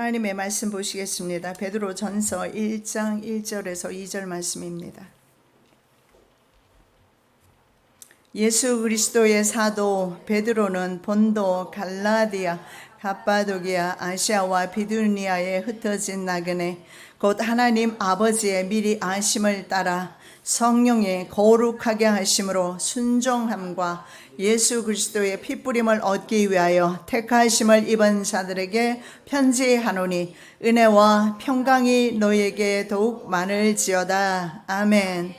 하나님의 말씀 보시겠습니다. 베드로전서 1장 1절에서 2절 말씀입니다. 예수 그리스도의 사도 베드로는 본도, 갈라디아, 갑바도기아, 아시아와 비두니아에 흩어진 나그네 곧 하나님 아버지의 미리 아심을 따라 성령의 거룩하게 하심으로 순종함과 예수 그리스도의 피뿌림을 얻기 위하여 택하심을 입은 자들에게 편지하노니 은혜와 평강이 너희에게 더욱 많을지어다. 아멘.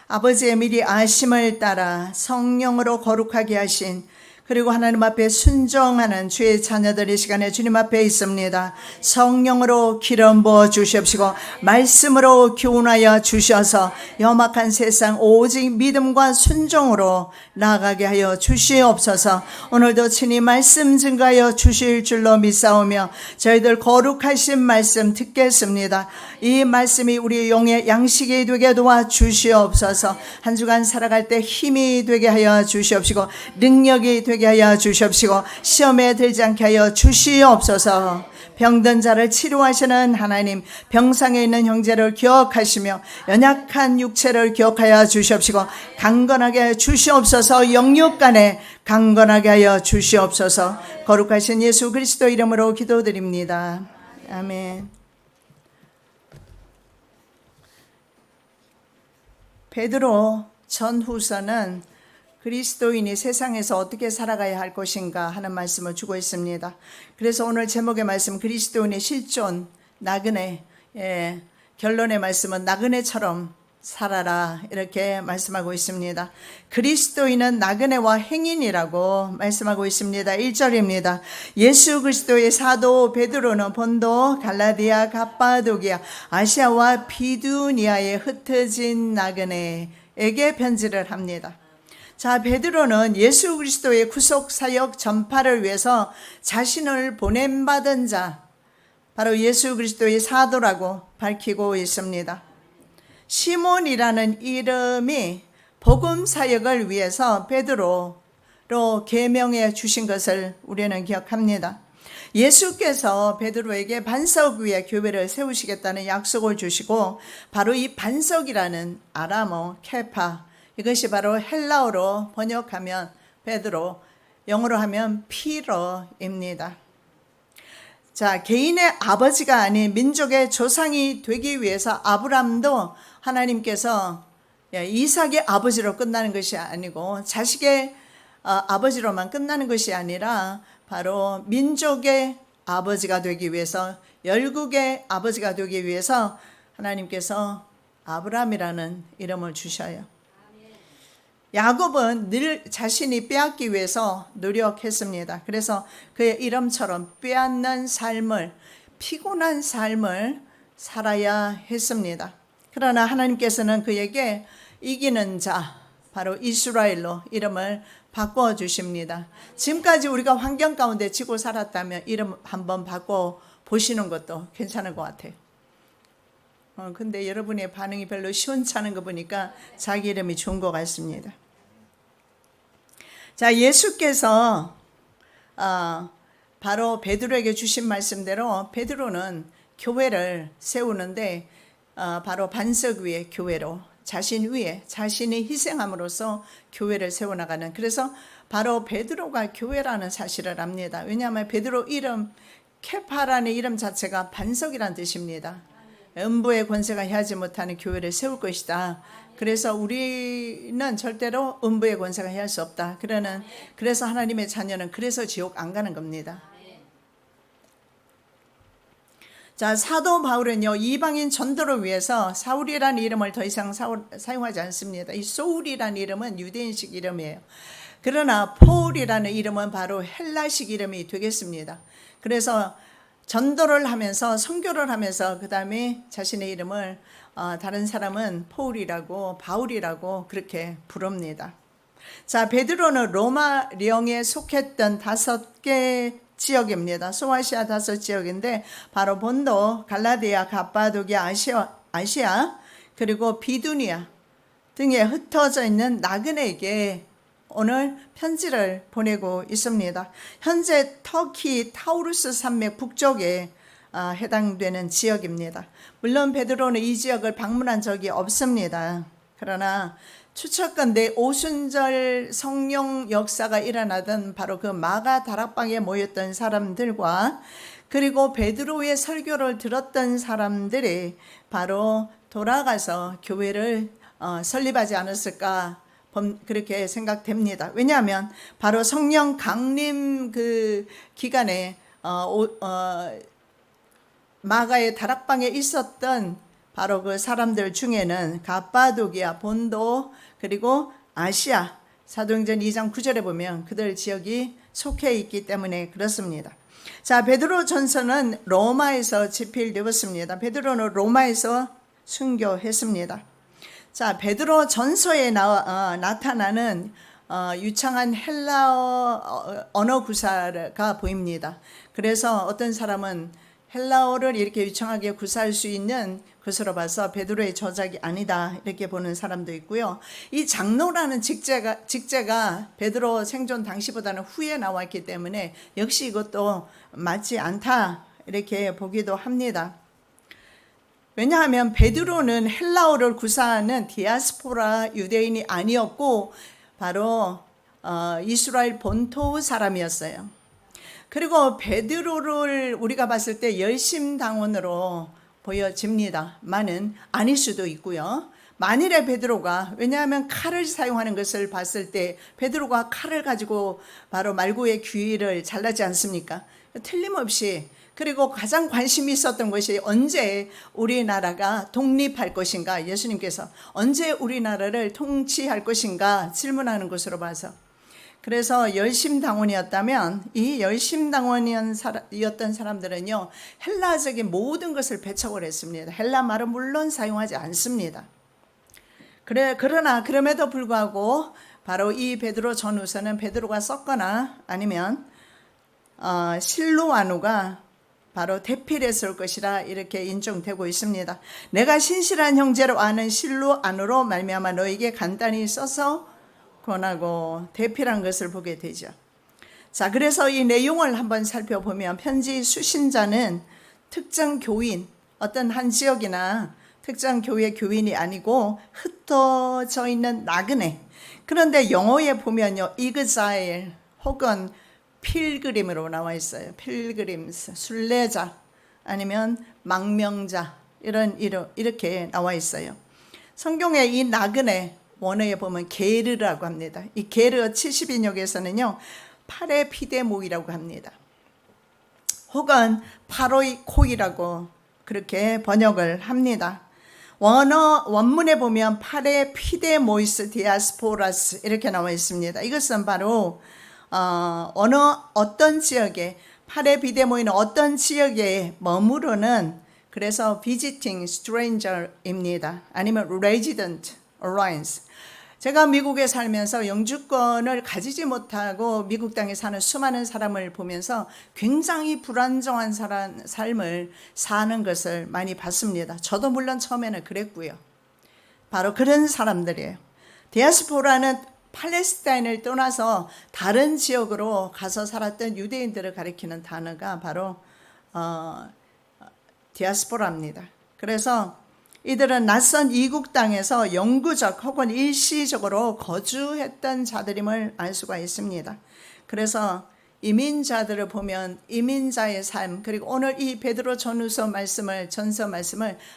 아버지의 미리 아심을 따라 성령으로 거룩하게 하신, 그리고 하나님 앞에 순종하는 주의 자녀들의 시간에 주님 앞에 있습니다. 성령으로 기름 부어 주시옵시고 말씀으로 교훈하여 주셔서 험악한 세상 오직 믿음과 순종으로 나아가게 하여 주시옵소서. 오늘도 친히 말씀 증가하여 주실 줄로 믿사오며 저희들 거룩하신 말씀 듣겠습니다. 이 말씀이 우리 영의 양식이 되게 도와주시옵소서. 한 주간 살아갈 때 힘이 되게 하여 주시옵시고 능력이 되게 하여 주시옵시고 시험에 들지 않게 하여 주시옵소서. 병든 자를 치료하시는 하나님, 병상에 있는 형제를 기억하시며 연약한 육체를 기억하여 주시옵시고 강건하게 주시옵소서. 영육간에 강건하게 하여 주시옵소서. 거룩하신 예수 그리스도 이름으로 기도드립니다. 아멘. 베드로 전후서는 그리스도인이 세상에서 어떻게 살아가야 할 것인가 하는 말씀을 주고 있습니다. 그래서 오늘 제목의 말씀, 그리스도인의 실존, 나그네, 결론의 말씀은 나그네처럼 살아라, 이렇게 말씀하고 있습니다. 그리스도인은 나그네와 행인이라고 말씀하고 있습니다. 1절입니다. 예수 그리스도의 사도 베드로는 본도, 갈라디아, 갑바도기아, 아시아와 비두니아에 흩어진 나그네에게 편지를 합니다. 자, 베드로는 예수 그리스도의 구속 사역 전파를 위해서 자신을 보냄받은 자, 바로 예수 그리스도의 사도라고 밝히고 있습니다. 시몬이라는 이름이 복음 사역을 위해서 베드로로 계명해 주신 것을 우리는 기억합니다. 예수께서 베드로에게 반석 위에 교회를 세우시겠다는 약속을 주시고, 바로 이 반석이라는 아람어 케파, 이것이 바로 헬라어로 번역하면 베드로, 영어로 하면 피러입니다. 자, 개인의 아버지가 아닌 민족의 조상이 되기 위해서 아브람도 하나님께서 이삭의 아버지로 끝나는 것이 아니고 자식의 아버지로만 끝나는 것이 아니라 바로 민족의 아버지가 되기 위해서, 열국의 아버지가 되기 위해서 하나님께서 아브람이라는 이름을 주셔요. 야곱은 늘 자신이 빼앗기 위해서 노력했습니다. 그래서 그의 이름처럼 빼앗는 삶을, 피곤한 삶을 살아야 했습니다. 그러나 하나님께서는 그에게 이기는 자, 바로 이스라엘로 이름을 바꿔주십니다. 지금까지 우리가 환경 가운데 지고 살았다면 이름 한번 바꿔보시는 것도 괜찮을 것 같아요. 근데 여러분의 반응이 별로 시원찮은 거 보니까 자기 이름이 좋은 것 같습니다. 자, 예수께서 바로 베드로에게 주신 말씀대로 베드로는 교회를 세우는데 바로 반석 위에 교회로, 자신 위에 자신이 희생함으로써 교회를 세워나가는, 그래서 바로 베드로가 교회라는 사실을 압니다. 왜냐하면 베드로 이름 케파라는 이름 자체가 반석이란 뜻입니다. 음부의 권세가 해하지 못하는 교회를 세울 것이다. 그래서 우리는 절대로 음부의 권세가 해할 수 없다. 그래서 하나님의 자녀는 그래서 지옥 안 가는 겁니다. 자, 사도 바울은요, 이방인 전도를 위해서 사울이라는 이름을 더 이상 사용하지 않습니다. 이 소울이라는 이름은 유대인식 이름이에요. 그러나 포울이라는 이름은 바로 헬라식 이름이 되겠습니다. 그래서 전도를 하면서, 선교를 하면서 그 다음에 자신의 이름을 다른 사람은 포울이라고, 바울이라고 그렇게 부릅니다. 자, 베드로는 로마령에 속했던 5개 지역입니다. 소아시아 5지역인데 바로 본도, 갈라디아, 갑바도기아, 아시아 그리고 비두니아 등에 흩어져 있는 나그네에게 오늘 편지를 보내고 있습니다. 현재 터키 타우루스 산맥 북쪽에 해당되는 지역입니다. 물론 베드로는 이 지역을 방문한 적이 없습니다. 그러나 추측컨대 오순절 성령 역사가 일어나던 바로 그 마가 다락방에 모였던 사람들과 그리고 베드로의 설교를 들었던 사람들이 바로 돌아가서 교회를 설립하지 않았을까 그렇게 생각됩니다. 왜냐하면 바로 성령 강림 그 기간에 마가의 다락방에 있었던 바로 그 사람들 중에는 가빠도기아, 본도 그리고 아시아 사도행전 2장 9절에 보면 그들 지역이 속해 있기 때문에 그렇습니다. 자, 베드로 전서는 로마에서 집필되었습니다. 베드로는 로마에서 순교했습니다. 자, 베드로 전서에 나타나는 유창한 헬라어 언어 구사가 보입니다. 그래서 어떤 사람은 헬라어를 이렇게 유창하게 구사할 수 있는 것으로 봐서 베드로의 저작이 아니다 이렇게 보는 사람도 있고요. 이 장로라는 직제가 베드로 생존 당시보다는 후에 나왔기 때문에 역시 이것도 맞지 않다 이렇게 보기도 합니다. 왜냐하면 베드로는 헬라어를 구사하는 디아스포라 유대인이 아니었고 바로 이스라엘 본토 사람이었어요. 그리고 베드로를 우리가 봤을 때 열심당원으로 보여집니다만은 아닐 수도 있고요. 만일에 베드로가, 왜냐하면 칼을 사용하는 것을 봤을 때 베드로가 칼을 가지고 바로 말구의 귀를 잘라지 않습니까? 틀림없이. 그리고 가장 관심이 있었던 것이 언제 우리나라가 독립할 것인가, 예수님께서 언제 우리나라를 통치할 것인가 질문하는 것으로 봐서, 그래서 열심당원이었다면 이 열심당원이었던 사람들은요 헬라적인 모든 것을 배척을 했습니다. 헬라 말은 물론 사용하지 않습니다. 그러나 그럼에도 불구하고 바로 이 베드로 전후서는 베드로가 썼거나 아니면 실로아누가 바로 대필했을 것이라 이렇게 인정되고 있습니다. 내가 신실한 형제로 아는 실로아누로 말미암아 너에게 간단히 써서 권하고 대필한 것을 보게 되죠. 자, 그래서 이 내용을 한번 살펴보면 편지 수신자는 특정 교인, 어떤 한 지역이나 특정 교회 교인이 아니고 흩어져 있는 나그네. 그런데 영어에 보면요, exile 혹은 필그림으로 나와 있어요. 필그림스, 순례자 아니면 망명자 이렇게 나와 있어요. 성경에 이 나그네 원어에 보면 게르라고 합니다. 이 게르 70인역에서는요 파레피데모이라고 합니다. 혹은 파로이코이라고 그렇게 번역을 합니다. 원문에 보면 파레피데모이스 디아스포라스 이렇게 나와 있습니다. 이것은 바로 어떤 지역에, 파레피데모이는 어떤 지역에 머무르는, 그래서 visiting stranger입니다. 아니면 resident alliance. 제가 미국에 살면서 영주권을 가지지 못하고 미국 땅에 사는 수많은 사람을 보면서 굉장히 불안정한 삶을 사는 것을 많이 봤습니다. 저도 물론 처음에는 그랬고요. 바로 그런 사람들이에요. 디아스포라는 팔레스타인을 떠나서 다른 지역으로 가서 살았던 유대인들을 가리키는 단어가 바로 디아스포라입니다. 그래서 이들은 낯선 이국 땅에서 영구적 혹은 일시적으로 거주했던 자들임을 알 수가 있습니다. 그래서 이민자들을 보면 이민자의 삶, 그리고 오늘 이 베드로 전서 말씀을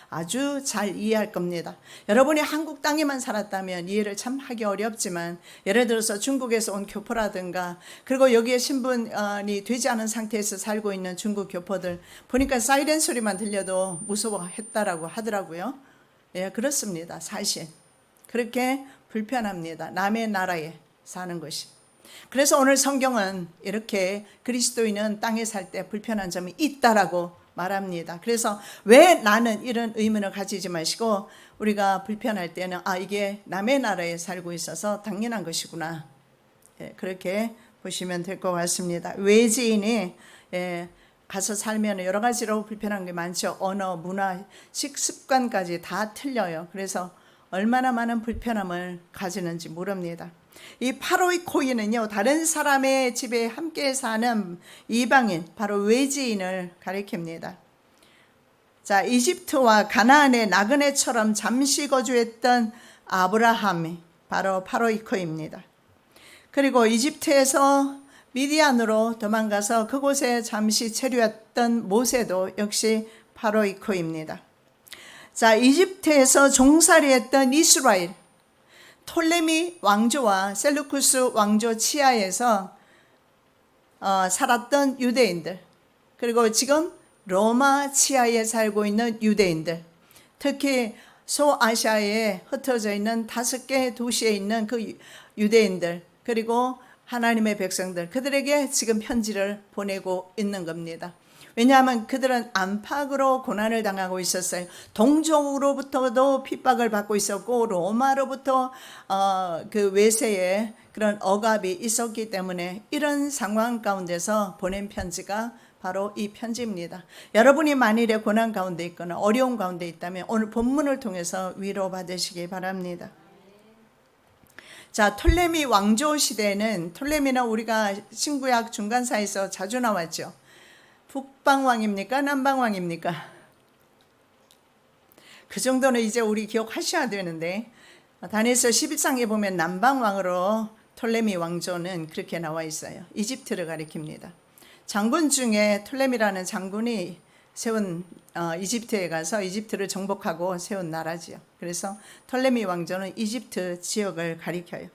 아주 잘 이해할 겁니다. 여러분이 한국 땅에만 살았다면 이해를 참 하기 어렵지만, 예를 들어서 중국에서 온 교포라든가, 그리고 여기에 신분이 되지 않은 상태에서 살고 있는 중국 교포들 보니까 사이렌 소리만 들려도 무서워했다라고 하더라고요. 예, 그렇습니다. 사실 그렇게 불편합니다. 남의 나라에 사는 것이. 그래서 오늘 성경은 이렇게 그리스도인은 땅에 살 때 불편한 점이 있다라고 말합니다. 그래서 왜 나는 이런 의문을 가지지 마시고, 우리가 불편할 때는 이게 남의 나라에 살고 있어서 당연한 것이구나, 그렇게 보시면 될 것 같습니다. 외지인이 가서 살면 여러 가지로 불편한 게 많죠. 언어, 문화, 식습관까지 다 틀려요. 그래서 얼마나 많은 불편함을 가지는지 모릅니다. 이 파로이코이는요, 다른 사람의 집에 함께 사는 이방인, 바로 외지인을 가리킵니다. 자, 이집트와 가나안의 나그네처럼 잠시 거주했던 아브라함이 바로 파로이코입니다. 그리고 이집트에서 미디안으로 도망가서 그곳에 잠시 체류했던 모세도 역시 파로이코입니다. 자, 이집트에서 종살이했던 이스라엘, 톨레미 왕조와 셀루쿠스 왕조 치하에서 살았던 유대인들, 그리고 지금 로마 치하에 살고 있는 유대인들, 특히 소아시아에 흩어져 있는 5개 도시에 있는 그 유대인들, 그리고 하나님의 백성들, 그들에게 지금 편지를 보내고 있는 겁니다. 왜냐하면 그들은 안팎으로 고난을 당하고 있었어요. 동족으로부터도 핍박을 받고 있었고, 로마로부터 그 외세의 그런 억압이 있었기 때문에 이런 상황 가운데서 보낸 편지가 바로 이 편지입니다. 여러분이 만일에 고난 가운데 있거나 어려운 가운데 있다면 오늘 본문을 통해서 위로받으시기 바랍니다. 자, 톨레미 왕조 시대는, 톨레미는 우리가 신구약 중간사에서 자주 나왔죠. 북방왕입니까? 남방왕입니까? 그 정도는 이제 우리 기억하셔야 되는데, 다니엘서 11장에 보면 남방왕으로 톨레미 왕조는 그렇게 나와 있어요. 이집트를 가리킵니다. 장군 중에 톨레미라는 장군이 세운 이집트에 가서 이집트를 정복하고 세운 나라지요. 그래서 톨레미 왕조는 이집트 지역을 가리켜요.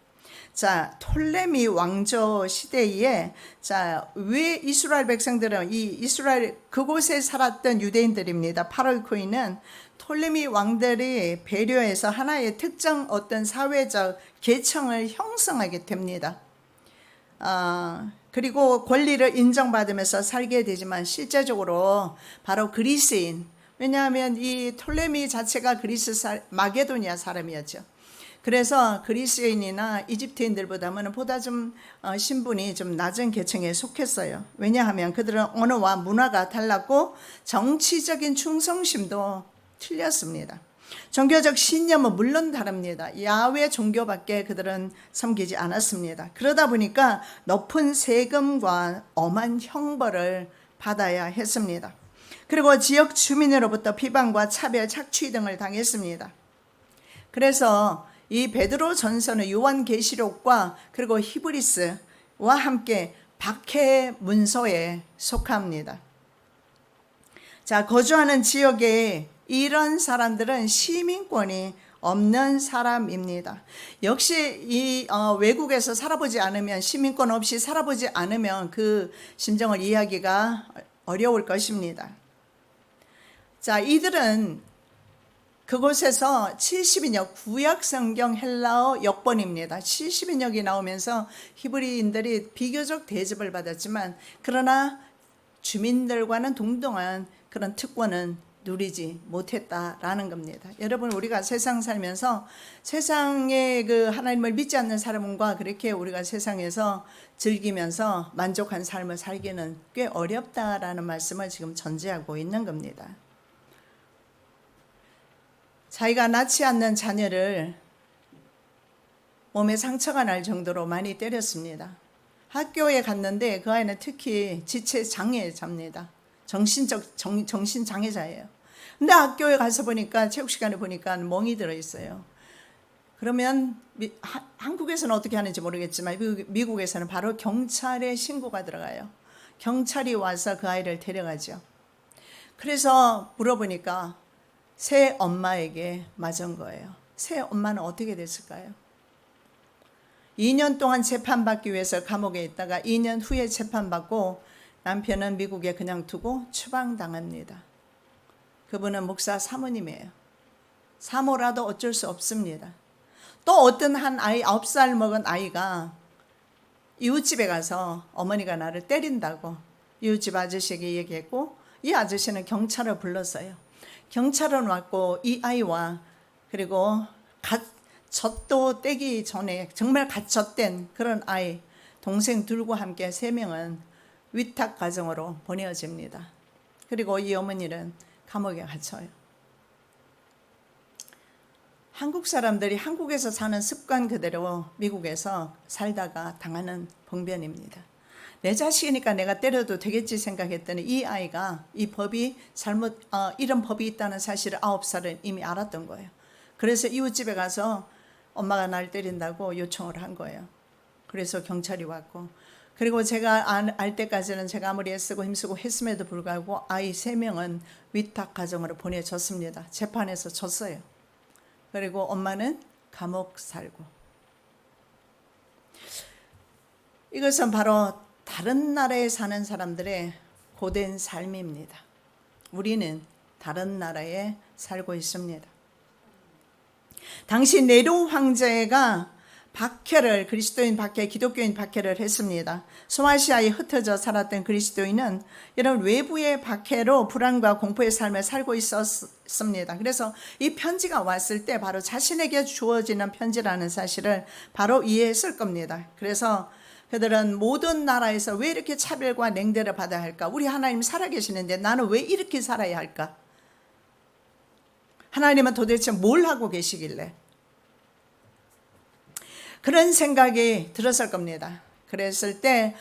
자, 톨레미 왕조 시대에, 자, 왜 이스라엘 백성들은, 이 이스라엘 그곳에 살았던 유대인들입니다. 파로이코인은 톨레미 왕들이 배려해서 하나의 특정 어떤 사회적 계층을 형성하게 됩니다. 그리고 권리를 인정받으면서 살게 되지만 실제적으로 바로 그리스인, 왜냐하면 이 톨레미 자체가 마게도니아 사람이었죠. 그래서 그리스인이나 이집트인들보다는 보다 좀 신분이 좀 낮은 계층에 속했어요. 왜냐하면 그들은 언어와 문화가 달랐고 정치적인 충성심도 틀렸습니다. 종교적 신념은 물론 다릅니다. 야훼 종교밖에 그들은 섬기지 않았습니다. 그러다 보니까 높은 세금과 엄한 형벌을 받아야 했습니다. 그리고 지역 주민으로부터 비방과 차별, 착취 등을 당했습니다. 그래서 이 베드로 전서는 요한계시록과 그리고 히브리스와 함께 박해 문서에 속합니다. 자, 거주하는 지역에 이런 사람들은 시민권이 없는 사람입니다. 역시 이 외국에서 살아보지 않으면, 시민권 없이 살아보지 않으면 그 심정을 이해하기가 어려울 것입니다. 자, 이들은 그곳에서 70인역, 구약 성경 헬라어 역본입니다. 70인역이 나오면서 히브리인들이 비교적 대접을 받았지만, 그러나 주민들과는 동등한 그런 특권은 누리지 못했다라는 겁니다. 여러분, 우리가 세상 살면서 세상에 그 하나님을 믿지 않는 사람과 그렇게 우리가 세상에서 즐기면서 만족한 삶을 살기는 꽤 어렵다라는 말씀을 지금 전제하고 있는 겁니다. 자기가 낳지 않는 자녀를 몸에 상처가 날 정도로 많이 때렸습니다. 학교에 갔는데 그 아이는 특히 지체장애자입니다. 정신장애자예요. 근데 학교에 가서 보니까, 체육 시간에 보니까 멍이 들어있어요. 그러면 한국에서는 어떻게 하는지 모르겠지만 미국에서는 바로 경찰에 신고가 들어가요. 경찰이 와서 그 아이를 데려가죠. 그래서 물어보니까 새 엄마에게 맞은 거예요. 새 엄마는 어떻게 됐을까요? 2년 동안 재판받기 위해서 감옥에 있다가 2년 후에 재판받고 남편은 미국에 그냥 두고 추방당합니다. 그분은 목사 사모님이에요. 사모라도 어쩔 수 없습니다. 또 어떤 한 아이, 9살 먹은 아이가 이웃집에 가서 어머니가 나를 때린다고 이웃집 아저씨에게 얘기했고, 이 아저씨는 경찰을 불렀어요. 경찰은 왔고 이 아이와, 그리고 젖도 떼기 전에 정말 갓젖된 그런 아이, 동생 둘과 함께 3명은 위탁 가정으로 보내어집니다. 그리고 이 어머니는 감옥에 갇혀요. 한국 사람들이 한국에서 사는 습관 그대로 미국에서 살다가 당하는 봉변입니다. 내 자식이니까 내가 때려도 되겠지 생각했더니 이 아이가 이 법이 이런 법이 있다는 사실을 9살은 이미 알았던 거예요. 그래서 이웃집에 가서 엄마가 날 때린다고 요청을 한 거예요. 그래서 경찰이 왔고, 그리고 제가 알 때까지는 제가 아무리 애쓰고 힘쓰고 했음에도 불구하고 아이 3명은 위탁 가정으로 보내졌습니다. 재판에서 졌어요. 그리고 엄마는 감옥 살고. 이것은 바로 다른 나라에 사는 사람들의 고된 삶입니다. 우리는 다른 나라에 살고 있습니다. 당시 네로 황제가 박해를, 그리스도인 박해, 기독교인 박해를 했습니다. 소아시아에 흩어져 살았던 그리스도인은 이런 외부의 박해로 불안과 공포의 삶을 살고 있었습니다. 그래서 이 편지가 왔을 때 바로 자신에게 주어지는 편지라는 사실을 바로 이해했을 겁니다. 그래서 그들은 모든 나라에서 왜 이렇게 차별과 냉대를 받아야 할까? 우리 하나님 살아계시는데 나는 왜 이렇게 살아야 할까? 하나님은 도대체 뭘 하고 계시길래? 그런 생각이 들었을 겁니다. 그랬을 때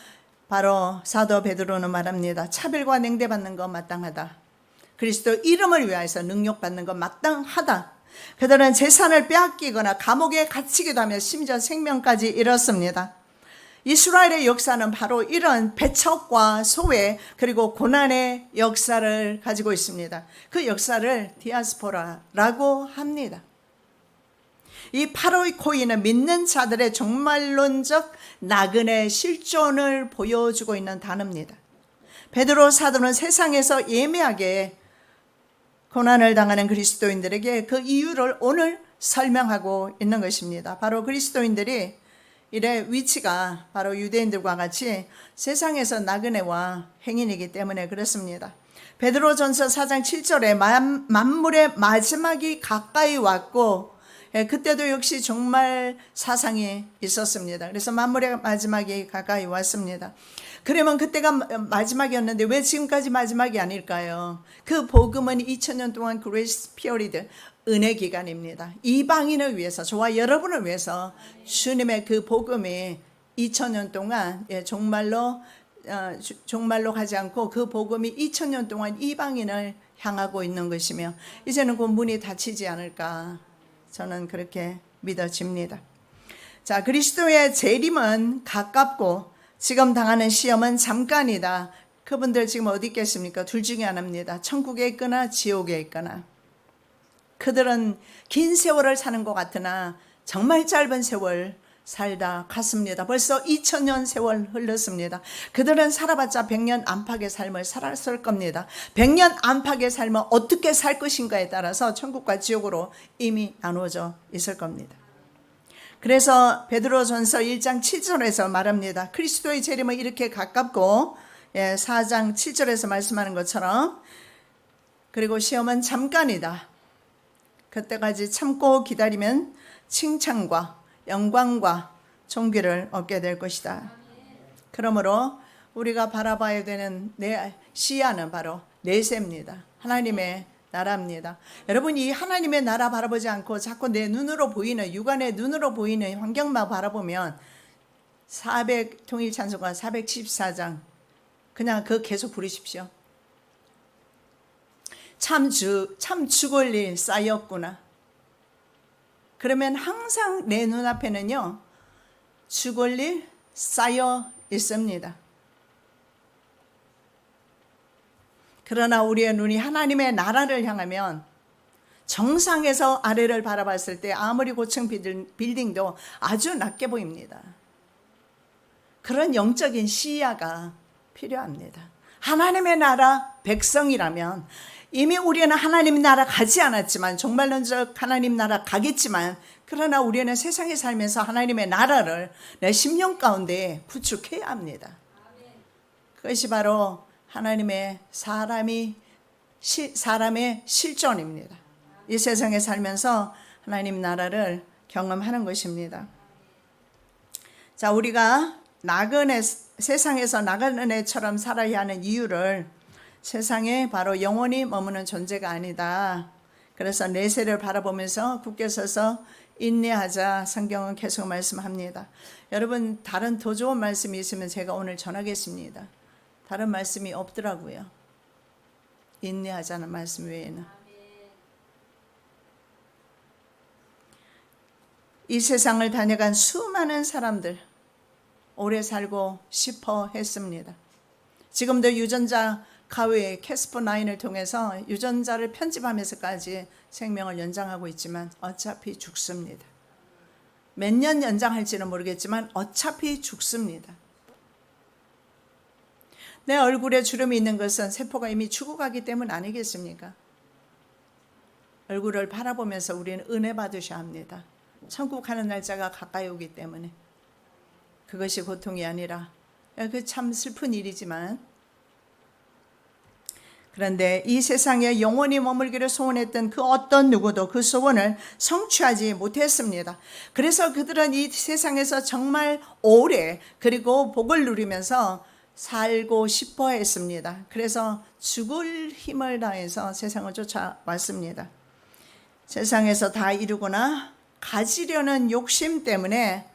바로 사도 베드로는 말합니다. 차별과 냉대받는 것 마땅하다. 그리스도 이름을 위하여서 능욕받는 것 마땅하다. 그들은 재산을 빼앗기거나 감옥에 갇히기도 하며 심지어 생명까지 잃었습니다. 이스라엘의 역사는 바로 이런 배척과 소외 그리고 고난의 역사를 가지고 있습니다. 그 역사를 디아스포라라고 합니다. 이 파로코이는 믿는 자들의 종말론적 나그네 실존을 보여주고 있는 단어입니다. 베드로 사도는 세상에서 예매하게 고난을 당하는 그리스도인들에게 그 이유를 오늘 설명하고 있는 것입니다. 바로 그리스도인들이 이래 위치가 바로 유대인들과 같이 세상에서 나그네와 행인이기 때문에 그렇습니다. 베드로전서 4장 7절에 만물의 마지막이 가까이 왔고, 그때도 역시 종말 사상이 있었습니다. 그래서 만물의 마지막이 가까이 왔습니다. 그러면 그때가 마지막이었는데 왜 지금까지 마지막이 아닐까요? 그 복음은 2000년 동안 그레이스 피어리드, 은혜 기간입니다. 이방인을 위해서, 저와 여러분을 위해서 주님의 그 복음이 2000년 동안 종말로 가지 않고 그 복음이 2000년 동안 이방인을 향하고 있는 것이며 이제는 그 문이 닫히지 않을까, 저는 그렇게 믿어집니다. 자, 그리스도의 재림은 가깝고 지금 당하는 시험은 잠깐이다. 그분들 지금 어디 있겠습니까? 둘 중에 하나입니다. 천국에 있거나 지옥에 있거나. 그들은 긴 세월을 사는 것 같으나 정말 짧은 세월 살다 갔습니다. 벌써 2000년 세월 흘렀습니다. 그들은 살아봤자 100년 안팎의 삶을 살았을 겁니다. 100년 안팎의 삶을 어떻게 살 것인가에 따라서 천국과 지옥으로 이미 나누어져 있을 겁니다. 그래서 베드로전서 1장 7절에서 말합니다. 그리스도의 재림은 이렇게 가깝고 4장 7절에서 말씀하는 것처럼, 그리고 시험은 잠깐이다. 그때까지 참고 기다리면 칭찬과 영광과 존귀를 얻게 될 것이다. 그러므로 우리가 바라봐야 되는 내 시야는 바로 내세입니다. 하나님의 나라입니다. 여러분, 이 하나님의 나라 바라보지 않고 자꾸 내 눈으로 보이는, 육안의 눈으로 보이는 환경만 바라보면 400 통일찬송가 474장 그냥 그거 계속 부르십시오. 참 죽을 일 쌓였구나. 그러면 항상 내 눈앞에는요, 죽을 일 쌓여 있습니다. 그러나 우리의 눈이 하나님의 나라를 향하면 정상에서 아래를 바라봤을 때 아무리 고층 빌딩도 아주 낮게 보입니다. 그런 영적인 시야가 필요합니다. 하나님의 나라 백성이라면 이미 우리는 하나님 나라 가지 않았지만, 종말론적 하나님 나라 가겠지만, 그러나 우리는 세상에 살면서 하나님의 나라를 내 심령 가운데 구축해야 합니다. 그것이 바로 하나님의 사람의 실존입니다. 이 세상에 살면서 하나님 나라를 경험하는 것입니다. 자, 우리가 세상에서 나그네처럼 살아야 하는 이유를, 세상에 바로 영원히 머무는 존재가 아니다. 그래서 내세를 바라보면서 굳게 서서 인내하자 성경은 계속 말씀합니다. 여러분 다른 더 좋은 말씀이 있으면 제가 오늘 전하겠습니다. 다른 말씀이 없더라고요. 인내하자는 말씀 외에는. 이 세상을 다녀간 수많은 사람들 오래 살고 싶어 했습니다. 지금도 유전자 가위 캐스퍼9을 통해서 유전자를 편집하면서까지 생명을 연장하고 있지만 어차피 죽습니다. 몇 년 연장할지는 모르겠지만 어차피 죽습니다. 내 얼굴에 주름이 있는 것은 세포가 이미 죽어가기 때문 아니겠습니까? 얼굴을 바라보면서 우리는 은혜 받으셔야 합니다. 천국 가는 날짜가 가까이 오기 때문에. 그것이 고통이 아니라 그 참 슬픈 일이지만, 그런데 이 세상에 영원히 머물기를 소원했던 그 어떤 누구도 그 소원을 성취하지 못했습니다. 그래서 그들은 이 세상에서 정말 오래 그리고 복을 누리면서 살고 싶어 했습니다. 그래서 죽을 힘을 다해서 세상을 쫓아왔습니다. 세상에서 다 이루거나 가지려는 욕심 때문에,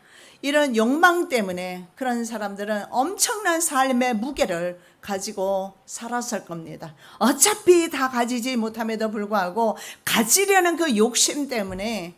이런 욕망 때문에 그런 사람들은 엄청난 삶의 무게를 가지고 살았을 겁니다. 어차피 다 가지지 못함에도 불구하고 가지려는 그 욕심 때문에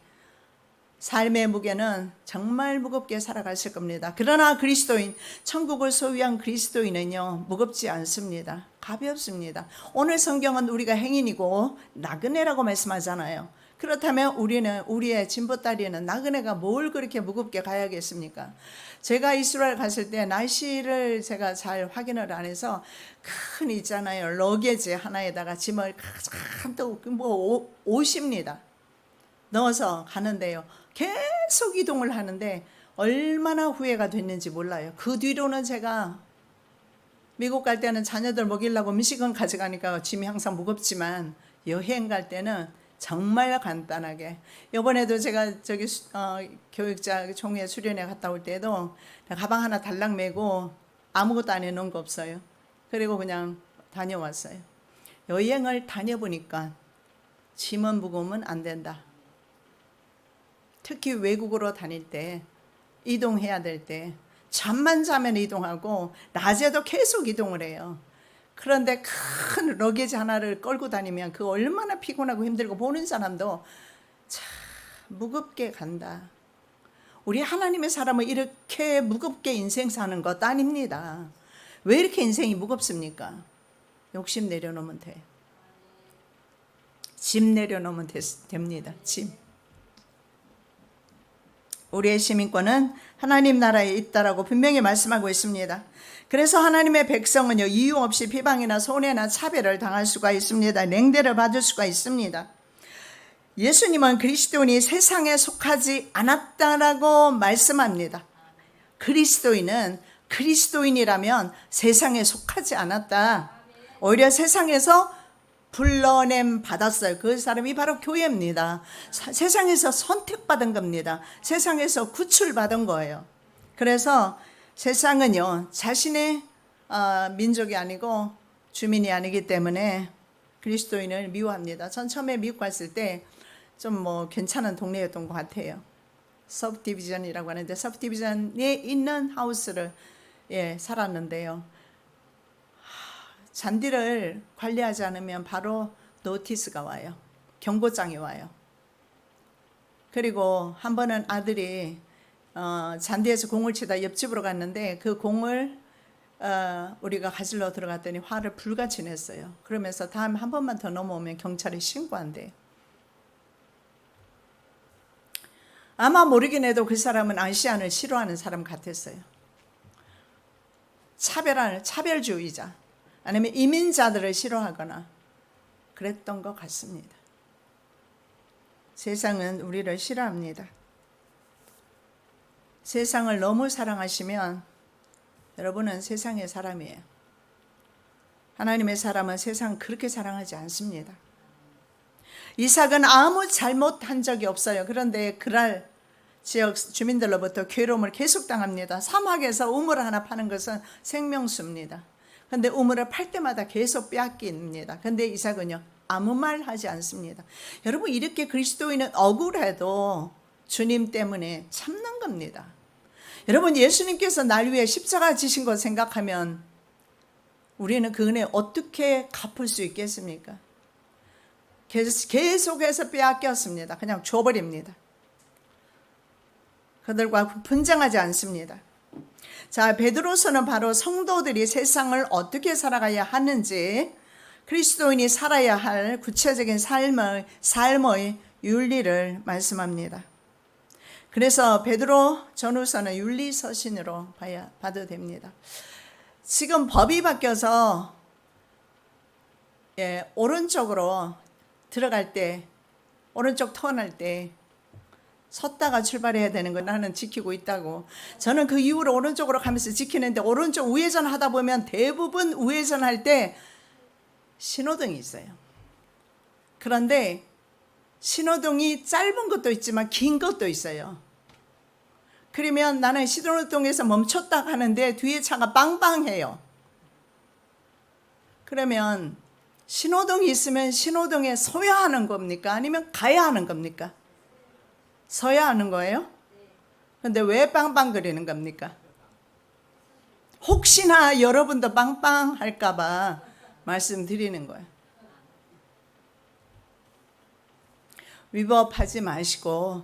삶의 무게는 정말 무겁게 살아갔을 겁니다. 그러나 그리스도인, 천국을 소유한 그리스도인은요, 무겁지 않습니다. 가볍습니다. 오늘 성경은 우리가 행인이고 나그네라고 말씀하잖아요. 그렇다면 우리는, 우리의 진보다리에는 나그네가 뭘 그렇게 무겁게 가야겠습니까? 제가 이스라엘 갔을 때 날씨를 제가 잘 확인을 안 해서 큰 있잖아요, 러게지 하나에다가 짐을 가득 뭐 50입니다 넣어서 가는데요, 계속 이동을 하는데 얼마나 후회가 됐는지 몰라요. 그 뒤로는 제가 미국 갈 때는 자녀들 먹이려고 미시건 가져가니까 짐이 항상 무겁지만 여행 갈 때는 정말 간단하게. 이번에도 제가 저기 교육자 총회 수련회 갔다 올 때도 가방 하나 달랑 메고 아무것도 안 해놓은 거 없어요. 그리고 그냥 다녀왔어요. 여행을 다녀보니까 짐은 무거우면 안 된다. 특히 외국으로 다닐 때, 이동해야 될 때 잠만 자면 이동하고 낮에도 계속 이동을 해요. 그런데 큰 러게지 하나를 끌고 다니면 그 얼마나 피곤하고 힘들고 보는 사람도 참 무겁게 간다. 우리 하나님의 사람은 이렇게 무겁게 인생 사는 것 아닙니다. 왜 이렇게 인생이 무겁습니까? 욕심 내려놓으면 돼. 짐 내려놓으면 됩니다. 짐. 우리의 시민권은 하나님 나라에 있다라고 분명히 말씀하고 있습니다. 그래서 하나님의 백성은요, 이유 없이 비방이나 손해나 차별을 당할 수가 있습니다. 냉대를 받을 수가 있습니다. 예수님은 그리스도인이 세상에 속하지 않았다라고 말씀합니다. 그리스도인은 그리스도인이라면 세상에 속하지 않았다. 오히려 세상에서 불러냄 받았어요. 그 사람이 바로 교회입니다. 세상에서 선택받은 겁니다. 세상에서 구출받은 거예요. 그래서 세상은요, 자신의 민족이 아니고 주민이 아니기 때문에 그리스도인을 미워합니다. 전 처음에 미국 갔을 때 좀 뭐 괜찮은 동네였던 것 같아요. 서브디비전이라고 하는데 서브디비전에 있는 하우스를 살았는데요. 잔디를 관리하지 않으면 바로 노티스가 와요. 경고장이 와요. 그리고 한 번은 아들이 잔디에서 공을 치다 옆집으로 갔는데 그 공을 우리가 가지러 들어갔더니 화를 불같이 냈어요. 그러면서 다음에 한 번만 더 넘어오면 경찰에 신고한대요. 아마 모르긴 해도 그 사람은 아시안을 싫어하는 사람 같았어요. 차별주의자, 아니면 이민자들을 싫어하거나 그랬던 것 같습니다. 세상은 우리를 싫어합니다. 세상을 너무 사랑하시면 여러분은 세상의 사람이에요. 하나님의 사람은 세상 그렇게 사랑하지 않습니다. 이삭은 아무 잘못한 적이 없어요. 그런데 그날 지역 주민들로부터 괴로움을 계속 당합니다. 사막에서 우물을 하나 파는 것은 생명수입니다. 그런데 우물을 팔 때마다 계속 빼앗깁니다. 그런데 이삭은요, 아무 말 하지 않습니다. 여러분, 이렇게 그리스도인은 억울해도 주님 때문에 참는 겁니다. 여러분, 예수님께서 날 위해 십자가 지신 것 생각하면 우리는 그 은혜 어떻게 갚을 수 있겠습니까? 계속해서 빼앗겼습니다. 그냥 줘버립니다. 그들과 분쟁하지 않습니다. 자, 베드로서는 바로 성도들이 세상을 어떻게 살아가야 하는지, 그리스도인이 살아야 할 구체적인 삶의 윤리를 말씀합니다. 그래서 베드로 전후서는 윤리서신으로 봐도 됩니다. 지금 법이 바뀌어서 오른쪽으로 들어갈 때, 오른쪽 턴할 때 섰다가 출발해야 되는 거 나는 지키고 있다고. 저는 그 이후로 오른쪽으로 가면서 지키는데, 오른쪽 우회전 하다 보면 대부분 우회전 할 때 신호등이 있어요. 그런데 신호등이 짧은 것도 있지만 긴 것도 있어요. 그러면 나는 신호등에서 멈췄다 하는데 뒤에 차가 빵빵해요. 그러면 신호등이 있으면 신호등에 서야 하는 겁니까? 아니면 가야 하는 겁니까? 서야 하는 거예요? 근데 왜 빵빵거리는 겁니까? 혹시나 여러분도 빵빵할까 봐 말씀드리는 거예요. 위법하지 마시고,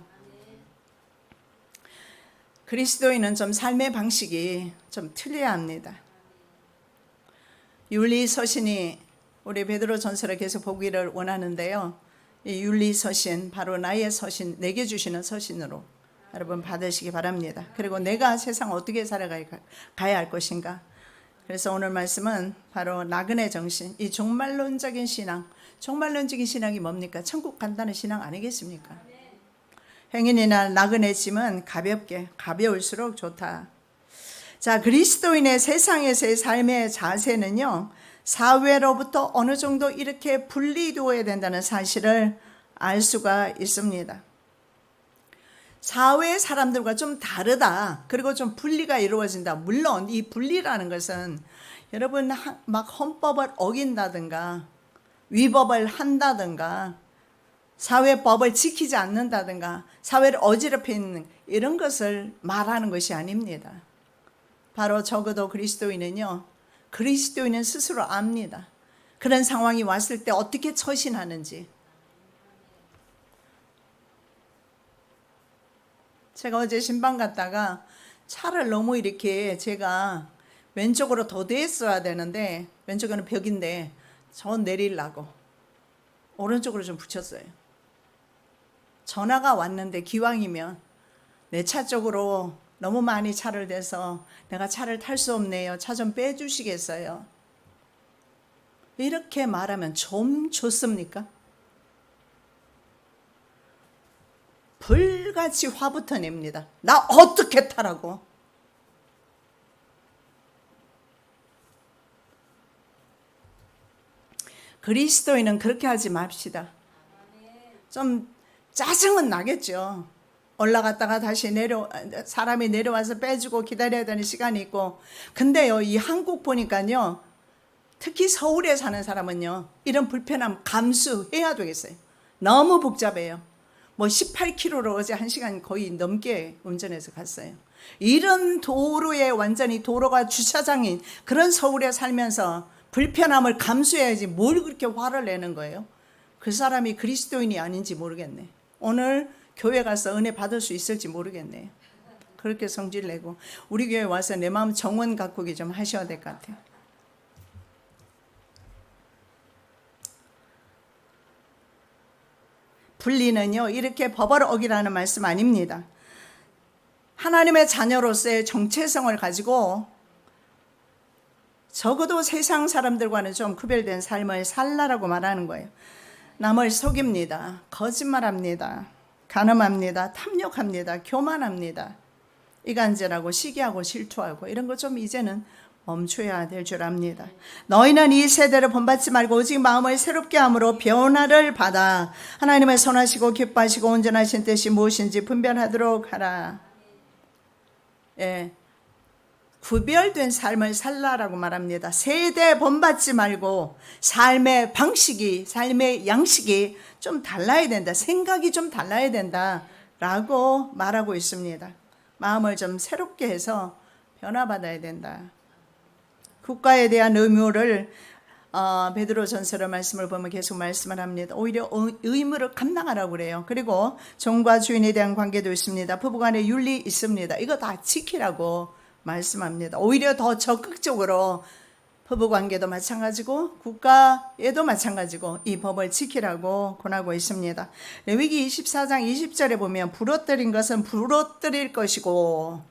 그리스도인은 좀 삶의 방식이 좀 틀려야 합니다. 윤리서신이 우리 베드로 전서를 계속 보기를 원하는데요, 이 윤리서신, 바로 나의 서신, 내게 주시는 서신으로 여러분 받으시기 바랍니다. 그리고 내가 세상 어떻게 살아가야 할 것인가. 그래서 오늘 말씀은 바로 나그네 정신, 이 종말론적인 신앙. 종말론적인 신앙이 뭡니까? 천국 간다는 신앙 아니겠습니까? 행인이나 나그네 짐은 가벼울수록 좋다. 자, 그리스도인의 세상에서의 삶의 자세는요, 사회로부터 어느 정도 이렇게 분리되어야 된다는 사실을 알 수가 있습니다. 사회 사람들과 좀 다르다, 그리고 좀 분리가 이루어진다. 물론 이 분리라는 것은 여러분 막 헌법을 어긴다든가 위법을 한다든가 사회법을 지키지 않는다든가 사회를 어지럽히는 이런 것을 말하는 것이 아닙니다. 바로 적어도 그리스도인은 스스로 압니다. 그런 상황이 왔을 때 어떻게 처신하는지. 제가 어제 신방 갔다가 차를 너무 이렇게 제가 왼쪽으로 도대했어야 되는데, 왼쪽에는 벽인데 저 내리려고 오른쪽으로 좀 붙였어요. 전화가 왔는데 기왕이면 내 차 쪽으로 너무 많이 차를 대서 내가 차를 탈 수 없네요. 차 좀 빼주시겠어요? 이렇게 말하면 좀 좋습니까? 불같이 화부터 냅니다. 나 어떻게 타라고? 그리스도인은 그렇게 하지 맙시다. 좀 짜증은 나겠죠. 올라갔다가 다시 사람이 내려와서 빼주고 기다려야 되는 시간이 있고. 근데요, 이 한국 보니까요, 특히 서울에 사는 사람은요, 이런 불편함 감수해야 되겠어요. 너무 복잡해요. 뭐 18km로 어제 1시간 거의 넘게 운전해서 갔어요. 이런 도로에 완전히 도로가 주차장인 그런 서울에 살면서 불편함을 감수해야지 뭘 그렇게 화를 내는 거예요? 그 사람이 그리스도인이 아닌지 모르겠네. 오늘 교회 가서 은혜 받을 수 있을지 모르겠네요. 그렇게 성질 내고 우리 교회 와서 내 마음 정원 가꾸기 좀 하셔야 될 것 같아요. 분리는요, 이렇게 법을 어기라는 말씀 아닙니다. 하나님의 자녀로서의 정체성을 가지고 적어도 세상 사람들과는 좀 구별된 삶을 살라라고 말하는 거예요. 남을 속입니다. 거짓말합니다. 간음합니다. 탐욕합니다. 교만합니다. 이간질하고 시기하고 질투하고 이런 거 좀 이제는 멈춰야 될 줄 압니다. 너희는 이 세대를 본받지 말고 오직 마음을 새롭게 함으로 변화를 받아 하나님의 선하시고 기뻐하시고 온전하신 뜻이 무엇인지 분별하도록 하라. 예. 구별된 삶을 살라라고 말합니다. 세대 본받지 말고 삶의 방식이, 삶의 양식이 좀 달라야 된다. 생각이 좀 달라야 된다라고 말하고 있습니다. 마음을 좀 새롭게 해서 변화받아야 된다. 국가에 대한 의무를 베드로전서의 말씀을 보면 계속 말씀을 합니다. 오히려 의무를 감당하라고 그래요. 그리고 종과 주인에 대한 관계도 있습니다. 부부간에 윤리 있습니다. 이거 다 지키라고 말씀합니다. 오히려 더 적극적으로 부부관계도 마찬가지고 국가에도 마찬가지고 이 법을 지키라고 권하고 있습니다. 레위기 24장 20절에 보면 부러뜨린 것은 부러뜨릴 것이고,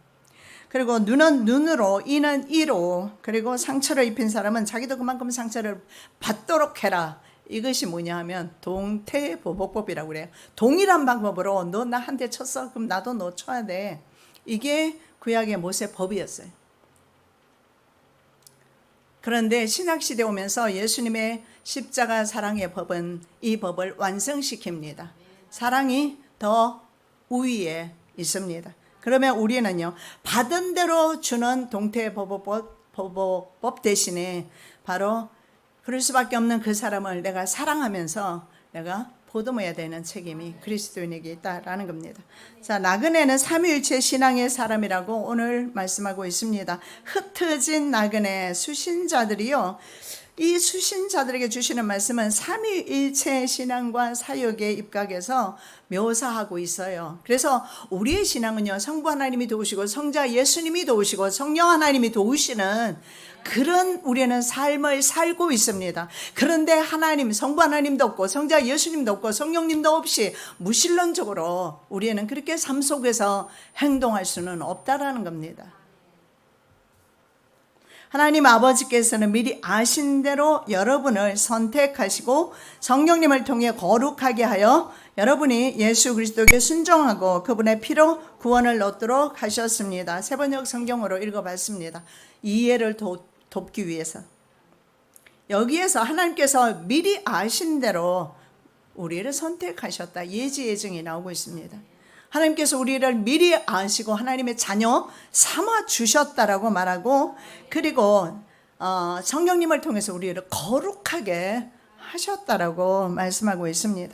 그리고 눈은 눈으로, 이는 이로, 그리고 상처를 입힌 사람은 자기도 그만큼 상처를 받도록 해라. 이것이 뭐냐 하면 동태보복법이라고 그래요. 동일한 방법으로 너 나 한 대 쳤어? 그럼 나도 너 쳐야 돼. 이게 구약의 모세 법이었어요. 그런데 신약시대 오면서 예수님의 십자가 사랑의 법은 이 법을 완성시킵니다. 사랑이 더 우위에 있습니다. 그러면 우리는요, 받은 대로 주는 동태보복법 대신에 바로 그럴 수밖에 없는 그 사람을 내가 사랑하면서 내가 보듬어야 되는 책임이 그리스도인에게 있다라는 겁니다. 자, 나그네는 삼위일체 신앙의 사람이라고 오늘 말씀하고 있습니다. 흩어진 나그네 수신자들이요, 이 수신자들에게 주시는 말씀은 삼위일체 신앙과 사역에 입각해서 묘사하고 있어요. 그래서 우리의 신앙은요, 성부 하나님이 도우시고 성자 예수님이 도우시고 성령 하나님이 도우시는 그런 우리는 삶을 살고 있습니다. 그런데 하나님, 성부 하나님도 없고 성자 예수님도 없고 성령님도 없이 무신론적으로 우리는 그렇게 삶 속에서 행동할 수는 없다라는 겁니다. 하나님 아버지께서는 미리 아신 대로 여러분을 선택하시고 성령님을 통해 거룩하게 하여 여러분이 예수 그리스도에게 순종하고 그분의 피로 구원을 얻도록 하셨습니다. 세번역 성경으로 읽어봤습니다. 이해를 돕기 위해서. 여기에서 하나님께서 미리 아신 대로 우리를 선택하셨다. 예지예증이 나오고 있습니다. 하나님께서 우리를 미리 아시고 하나님의 자녀 삼아 주셨다라고 말하고, 그리고 성령님을 통해서 우리를 거룩하게 하셨다라고 말씀하고 있습니다.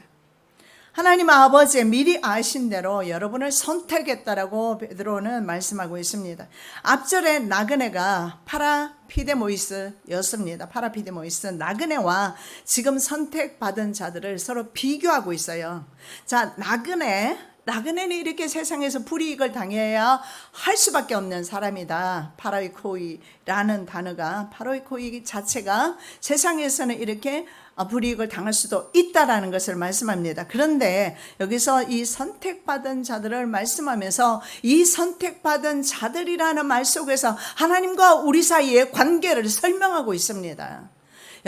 하나님 아버지의 미리 아신 대로 여러분을 선택했다라고 베드로는 말씀하고 있습니다. 앞절에 나그네가 파라피데모이스였습니다. 파라피데모이스, 나그네와 지금 선택받은 자들을 서로 비교하고 있어요. 자, 나그네는 이렇게 세상에서 불이익을 당해야 할 수밖에 없는 사람이다. 파라이코이라는 단어가, 파라이코이 자체가 세상에서는 이렇게 불이익을 당할 수도 있다라는 것을 말씀합니다. 그런데 여기서 이 선택받은 자들을 말씀하면서 이 선택받은 자들이라는 말 속에서 하나님과 우리 사이의 관계를 설명하고 있습니다.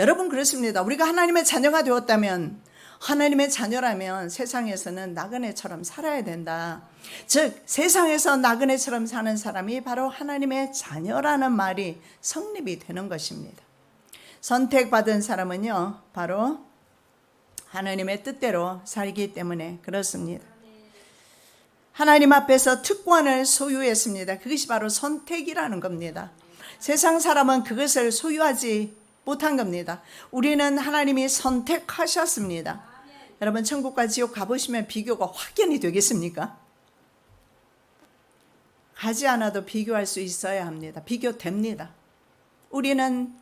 여러분, 그렇습니다. 우리가 하나님의 자녀가 되었다면, 하나님의 자녀라면 세상에서는 나그네처럼 살아야 된다. 즉, 세상에서 나그네처럼 사는 사람이 바로 하나님의 자녀라는 말이 성립이 되는 것입니다. 선택받은 사람은요, 바로 하나님의 뜻대로 살기 때문에 그렇습니다. 하나님 앞에서 특권을 소유했습니다. 그것이 바로 선택이라는 겁니다. 세상 사람은 그것을 소유하지 못한 겁니다. 우리는 하나님이 선택하셨습니다. 여러분, 천국과 지옥 가보시면 비교가 확연히 되겠습니까? 가지 않아도 비교할 수 있어야 합니다. 비교됩니다. 우리는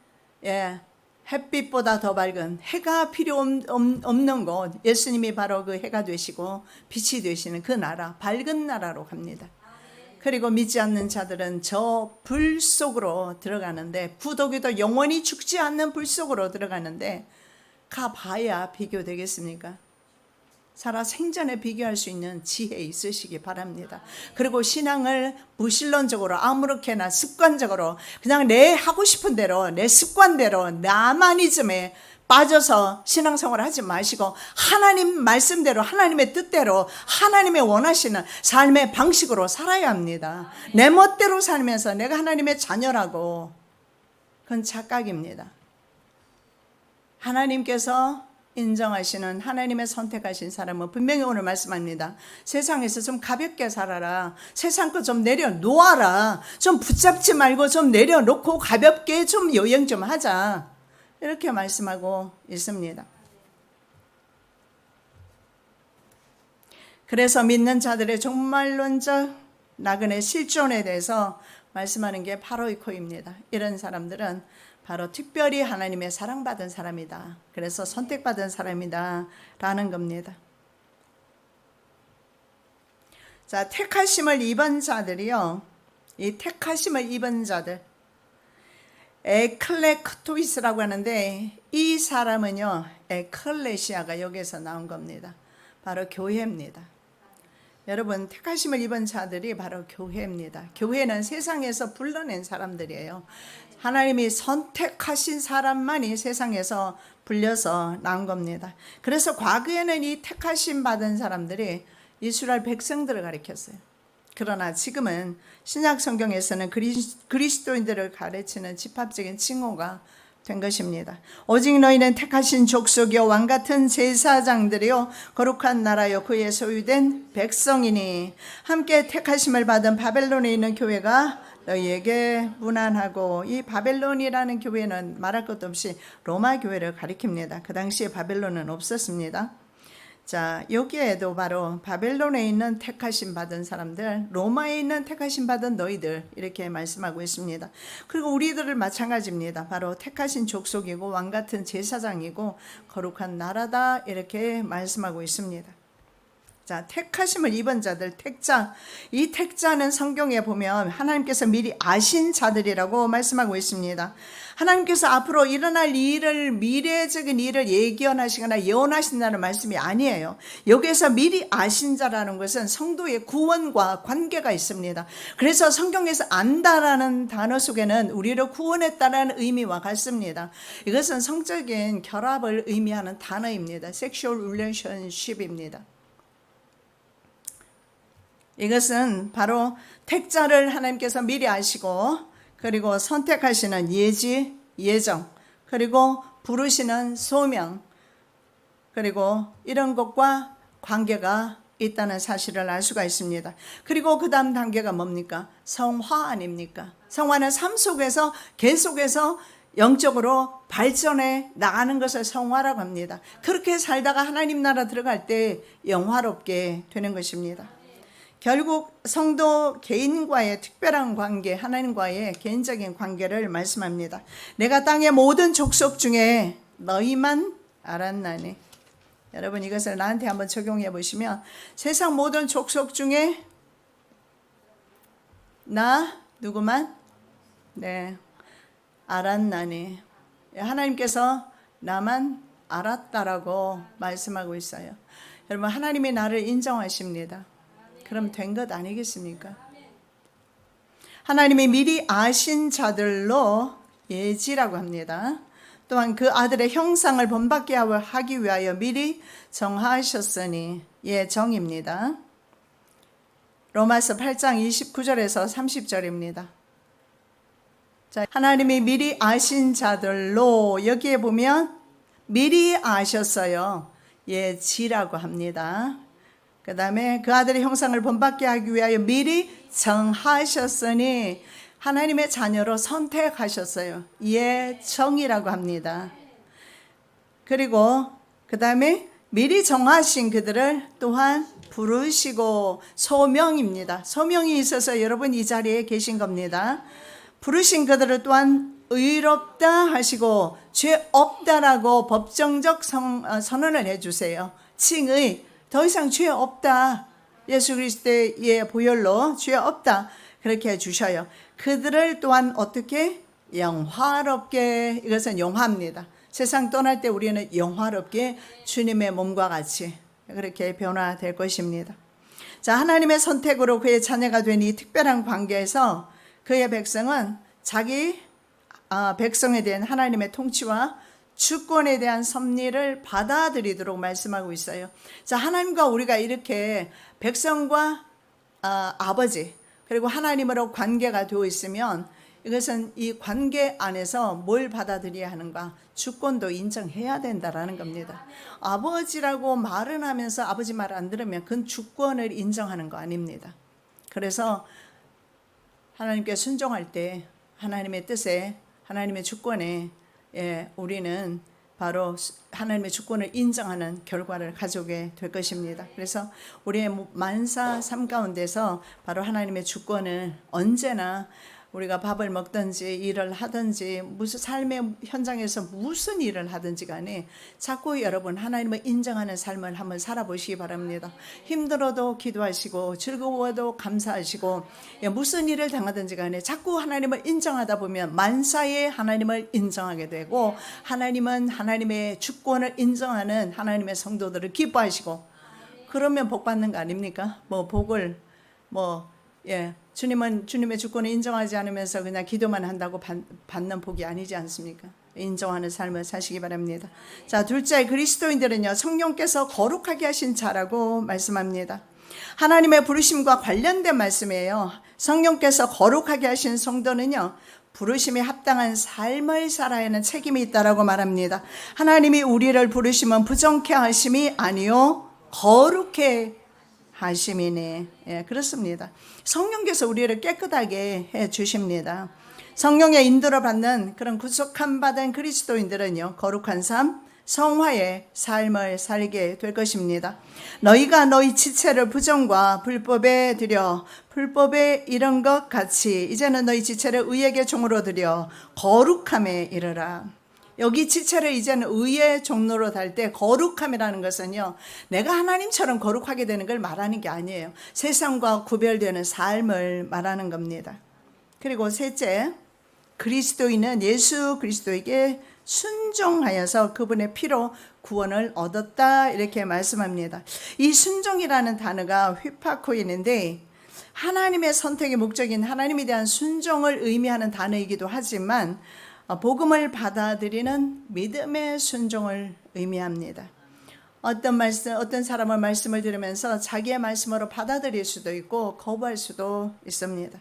햇빛보다 더 밝은 해가 필요 없는 곳, 예수님이 바로 그 해가 되시고 빛이 되시는 그 나라, 밝은 나라로 갑니다. 그리고 믿지 않는 자들은 저 불 속으로 들어가는데, 구더기도 영원히 죽지 않는 불 속으로 들어가는데 가봐야 비교되겠습니까? 살아 생전에 비교할 수 있는 지혜 있으시기 바랍니다. 그리고 신앙을 무신론적으로 아무렇게나 습관적으로 그냥 내 하고 싶은 대로, 내 습관대로, 나만이즘에 빠져서 신앙생활을 하지 마시고 하나님 말씀대로, 하나님의 뜻대로, 하나님의 원하시는 삶의 방식으로 살아야 합니다. 내 멋대로 살면서 내가 하나님의 자녀라고, 그건 착각입니다. 하나님께서 인정하시는 하나님의 선택하신 사람은 분명히 오늘 말씀합니다. 세상에서 좀 가볍게 살아라. 세상 거 좀 내려놓아라. 좀 붙잡지 말고 좀 내려놓고 가볍게 좀 여행 좀 하자. 이렇게 말씀하고 있습니다. 그래서 믿는 자들의 종말론적 나그네 실존에 대해서 말씀하는 게 바로 이 코입니다. 이런 사람들은 바로 특별히 하나님의 사랑받은 사람이다. 그래서 선택받은 사람이다 라는 겁니다. 자, 택하심을 입은 자들이요, 이 택하심을 입은 자들, 에클레크토이스라고 하는데, 이 사람은요, 에클레시아가 여기서 나온 겁니다. 바로 교회입니다. 여러분, 택하심을 입은 자들이 바로 교회입니다. 교회는 세상에서 불러낸 사람들이에요. 하나님이 선택하신 사람만이 세상에서 불려서 나온 겁니다. 그래서 과거에는 이 택하심 받은 사람들이 이스라엘 백성들을 가리켰어요. 그러나 지금은 신약 성경에서는 그리스도인들을 가르치는 집합적인 칭호가 된 것입니다. 오직 너희는 택하신 족속이요 왕같은 제사장들이요 거룩한 나라요 그의 소유된 백성이니 함께 택하심을 받은 바벨론에 있는 교회가 너희에게 문안하고, 이 바벨론이라는 교회는 말할 것도 없이 로마 교회를 가리킵니다. 그 당시에 바벨론은 없었습니다. 자, 여기에도 바로 바벨론에 있는 택하심 받은 사람들, 로마에 있는 택하심 받은 너희들, 이렇게 말씀하고 있습니다. 그리고 우리들을 마찬가지입니다. 바로 택하신 족속이고 왕같은 제사장이고 거룩한 나라다, 이렇게 말씀하고 있습니다. 자, 택하심을 입은 자들, 택자. 이 택자는 성경에 보면 하나님께서 미리 아신 자들이라고 말씀하고 있습니다. 하나님께서 앞으로 일어날 일을, 미래적인 일을 예견하시거나 예언하신다는 말씀이 아니에요. 여기에서 미리 아신 자라는 것은 성도의 구원과 관계가 있습니다. 그래서 성경에서 안다라는 단어 속에는 우리를 구원했다는 의미와 같습니다. 이것은 성적인 결합을 의미하는 단어입니다. Sexual relationship입니다. 이것은 바로 택자를 하나님께서 미리 아시고, 그리고 선택하시는 예지, 예정, 그리고 부르시는 소명, 그리고 이런 것과 관계가 있다는 사실을 알 수가 있습니다. 그리고 그 다음 단계가 뭡니까? 성화 아닙니까? 성화는 삶 속에서 계속해서 영적으로 발전해 나가는 것을 성화라고 합니다. 그렇게 살다가 하나님 나라 들어갈 때 영화롭게 되는 것입니다. 결국 성도 개인과의 특별한 관계, 하나님과의 개인적인 관계를 말씀합니다. 내가 땅의 모든 족속 중에 너희만 알았나니. 여러분, 이것을 나한테 한번 적용해 보시면, 세상 모든 족속 중에 나 누구만? 네, 알았나니. 하나님께서 나만 알았다라고 말씀하고 있어요. 여러분, 하나님이 나를 인정하십니다. 그럼 된 것 아니겠습니까? 하나님이 미리 아신 자들로 예지라고 합니다. 또한 그 아들의 형상을 본받게 하기 위하여 미리 정하셨으니, 예정입니다. 로마서 8장 29절에서 30절입니다. 자, 하나님이 미리 아신 자들로, 여기에 보면 미리 아셨어요. 예지라고 합니다. 그 다음에 그 아들의 형상을 본받게 하기 위하여 미리 정하셨으니, 하나님의 자녀로 선택하셨어요. 예정이라고 합니다. 그리고 그 다음에 미리 정하신 그들을 또한 부르시고, 소명입니다. 소명이 있어서 여러분 이 자리에 계신 겁니다. 부르신 그들을 또한 의롭다 하시고 죄 없다라고 법정적 선언을 해주세요. 칭의, 더 이상 죄 없다. 예수 그리스도의 보혈로 죄 없다. 그렇게 해주셔요. 그들을 또한 어떻게? 영화롭게, 이것은 영화입니다. 세상 떠날 때 우리는 영화롭게 주님의 몸과 같이 그렇게 변화될 것입니다. 자, 하나님의 선택으로 그의 자녀가 된 이 특별한 관계에서 그의 백성은 자기 백성에 대한 하나님의 통치와 주권에 대한 섭리를 받아들이도록 말씀하고 있어요. 자, 하나님과 우리가 이렇게 백성과 아버지, 그리고 하나님으로 관계가 되어 있으면 이것은 이 관계 안에서 뭘 받아들여야 하는가? 주권도 인정해야 된다라는 겁니다. 아버지라고 말은 하면서 아버지 말 안 들으면 그건 주권을 인정하는 거 아닙니다. 그래서 하나님께 순종할 때 하나님의 뜻에, 하나님의 주권에 우리는 바로 하나님의 주권을 인정하는 결과를 가져오게 될 것입니다. 그래서 우리의 만사 삶 가운데서 바로 하나님의 주권을 언제나 우리가 밥을 먹든지 일을 하든지 무슨 삶의 현장에서 무슨 일을 하든지 간에 자꾸 여러분 하나님을 인정하는 삶을 한번 살아보시기 바랍니다. 힘들어도 기도하시고 즐거워도 감사하시고 무슨 일을 당하든지 간에 자꾸 하나님을 인정하다 보면 만사에 하나님을 인정하게 되고 하나님은 하나님의 주권을 인정하는 하나님의 성도들을 기뻐하시고 그러면 복 받는 거 아닙니까? 복을 주님은 주님의 주권을 인정하지 않으면서 그냥 기도만 한다고 받는 복이 아니지 않습니까? 인정하는 삶을 사시기 바랍니다. 자, 둘째, 그리스도인들은요, 성령께서 거룩하게 하신 자라고 말씀합니다. 하나님의 부르심과 관련된 말씀이에요. 성령께서 거룩하게 하신 성도는요, 부르심에 합당한 삶을 살아야 하는 책임이 있다라고 말합니다. 하나님이 우리를 부르시면 부정케 하심이 아니요 거룩해 하심이네. 그렇습니다. 성령께서 우리를 깨끗하게 해 주십니다. 성령의 인도를 받는 그런 구속함 받은 그리스도인들은요, 거룩한 삶, 성화의 삶을 살게 될 것입니다. 너희가 너희 지체를 부정과 불법에 드려 불법에 이른 것 같이 이제는 너희 지체를 의에게 종으로 드려 거룩함에 이르라. 여기 지체를 이제는 의의 종로로 달 때 거룩함이라는 것은요, 내가 하나님처럼 거룩하게 되는 걸 말하는 게 아니에요. 세상과 구별되는 삶을 말하는 겁니다. 그리고 셋째, 그리스도인은 예수 그리스도에게 순종하여서 그분의 피로 구원을 얻었다 이렇게 말씀합니다. 이 순종이라는 단어가 휘파코인인데 하나님의 선택의 목적인 하나님에 대한 순종을 의미하는 단어이기도 하지만 복음을 받아들이는 믿음의 순종을 의미합니다. 어떤 사람은 말씀을 들으면서 자기의 말씀으로 받아들일 수도 있고 거부할 수도 있습니다.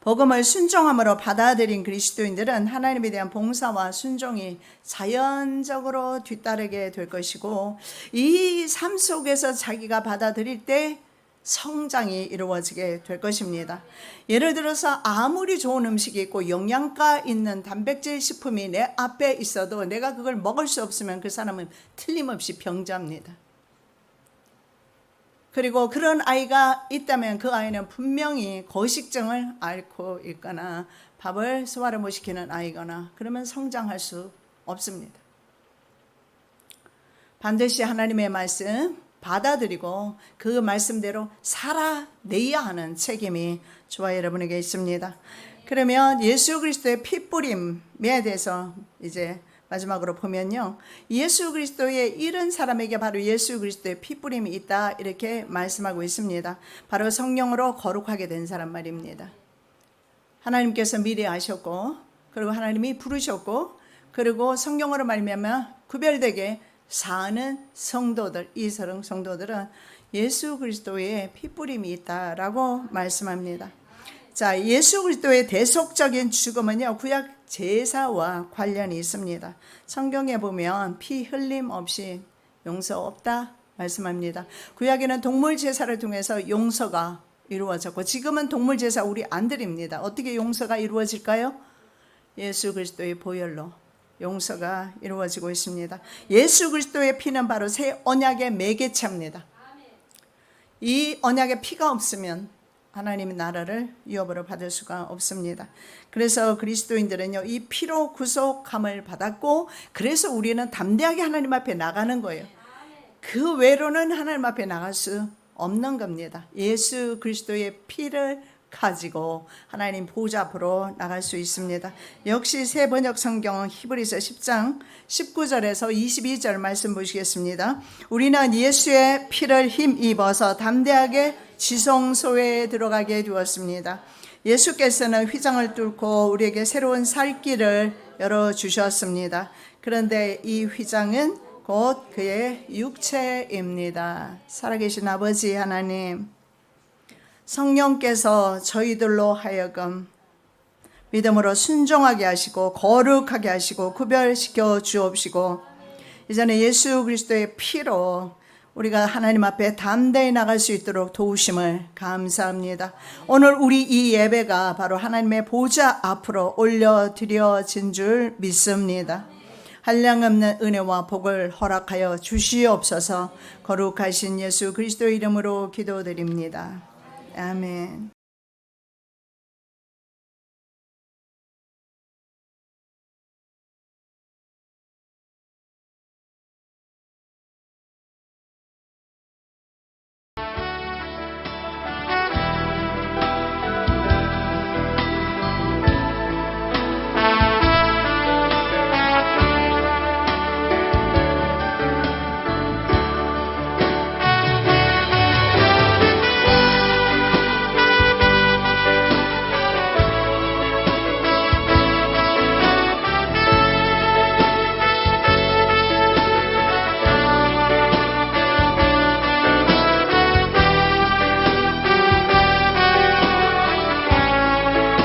복음을 순종함으로 받아들인 그리스도인들은 하나님에 대한 봉사와 순종이 자연적으로 뒤따르게 될 것이고 이 삶 속에서 자기가 받아들일 때 성장이 이루어지게 될 것입니다. 예를 들어서 아무리 좋은 음식이 있고 영양가 있는 단백질 식품이 내 앞에 있어도 내가 그걸 먹을 수 없으면 그 사람은 틀림없이 병자입니다. 그리고 그런 아이가 있다면 그 아이는 분명히 거식증을 앓고 있거나 밥을 소화를 못 시키는 아이거나 그러면 성장할 수 없습니다. 반드시 하나님의 말씀 받아들이고 그 말씀대로 살아내야 하는 책임이 저와 여러분에게 있습니다. 그러면 예수 그리스도의 피뿌림에 대해서 이제 마지막으로 보면요, 예수 그리스도의 잃은 사람에게 바로 예수 그리스도의 피뿌림이 있다 이렇게 말씀하고 있습니다. 바로 성령으로 거룩하게 된 사람 말입니다. 하나님께서 미리 아셨고 그리고 하나님이 부르셨고 그리고 성령으로 말미암아 구별되게 사는 성도들, 이스라엘 성도들은 예수 그리스도의 피뿌림이 있다라고 말씀합니다. 자, 예수 그리스도의 대속적인 죽음은요, 구약 제사와 관련이 있습니다. 성경에 보면 피 흘림 없이 용서 없다 말씀합니다. 구약에는 동물 제사를 통해서 용서가 이루어졌고 지금은 동물 제사 우리 안 드립니다. 어떻게 용서가 이루어질까요? 예수 그리스도의 보혈로 용서가 이루어지고 있습니다. 예수 그리스도의 피는 바로 새 언약의 매개체입니다. 이 언약의 피가 없으면 하나님의 나라를 유업으로 받을 수가 없습니다. 그래서 그리스도인들은요, 이 피로 구속함을 받았고 그래서 우리는 담대하게 하나님 앞에 나가는 거예요. 그 외로는 하나님 앞에 나갈 수 없는 겁니다. 예수 그리스도의 피를 가지고 하나님 보좌 앞으로 나갈 수 있습니다. 역시 새 번역 성경은 히브리서 10장 19절에서 22절 말씀 보시겠습니다. 우리는 예수의 피를 힘입어서 담대하게 지성소에 들어가게 되었습니다. 예수께서는 휘장을 뚫고 우리에게 새로운 살 길을 열어주셨습니다. 그런데 이 휘장은 곧 그의 육체입니다. 살아계신 아버지 하나님, 성령께서 저희들로 하여금 믿음으로 순종하게 하시고 거룩하게 하시고 구별시켜 주옵시고 이제는 예수 그리스도의 피로 우리가 하나님 앞에 담대히 나갈 수 있도록 도우심을 감사합니다. 오늘 우리 이 예배가 바로 하나님의 보좌 앞으로 올려드려진 줄 믿습니다. 한량없는 은혜와 복을 허락하여 주시옵소서. 거룩하신 예수 그리스도 이름으로 기도드립니다. 아멘.